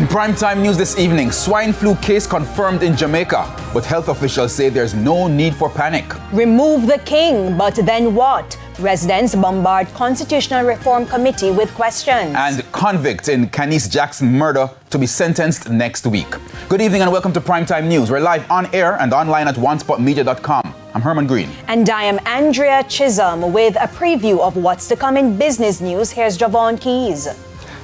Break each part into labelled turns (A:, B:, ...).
A: In primetime news this evening, swine flu case confirmed in Jamaica, but health officials say there's no need for panic.
B: Remove the king, but then what? Residents bombard Constitutional Reform Committee with questions.
A: And convict in Canice Jackson murder to be sentenced next week. Good evening and welcome to Primetime News. We're live on air and online at onespotmedia.com. I'm Herman Green.
B: And I am Andrea Chisholm with a preview of what's to come in business news. Here's Javon Keys.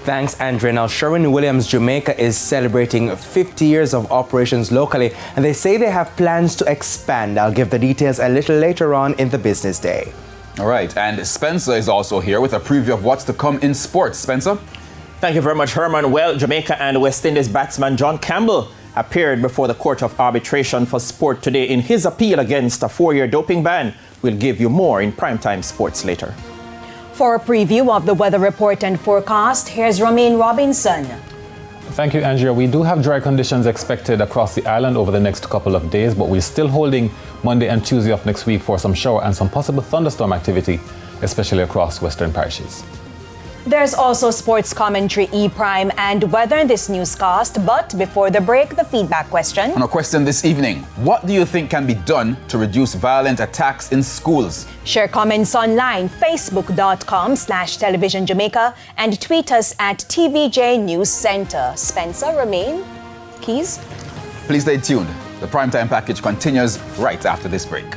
C: Thanks, Andrea. Now, Sherwin-Williams Jamaica is celebrating 50 years of operations locally, and they say they have plans to expand. I'll give the details a little later on in the business day.
A: All right, and Spencer is also here with a preview of what's to come in sports. Spencer?
D: Thank you very much, Herman. Well, Jamaica and West Indies batsman John Campbell appeared before the Court of Arbitration for Sport today in his appeal against a 4-year doping ban. We'll give you more in Primetime Sports later.
B: For a preview of the weather report and forecast, here's Romaine Robinson.
E: Thank you, Andrea. We do have dry conditions expected across the island over the next couple of days, but we're still holding Monday and Tuesday of next week for some shower and some possible thunderstorm activity, especially across western parishes.
B: There's also sports commentary, E-Prime, and weather in this newscast. But before the break, the feedback question.
A: On a question this evening, what do you think can be done to reduce violent attacks in schools?
B: Share comments online, facebook.com/Television Jamaica, and tweet us at TVJ News Center. Spencer, Romaine, Keys.
A: Please stay tuned. The Primetime package continues right after this break.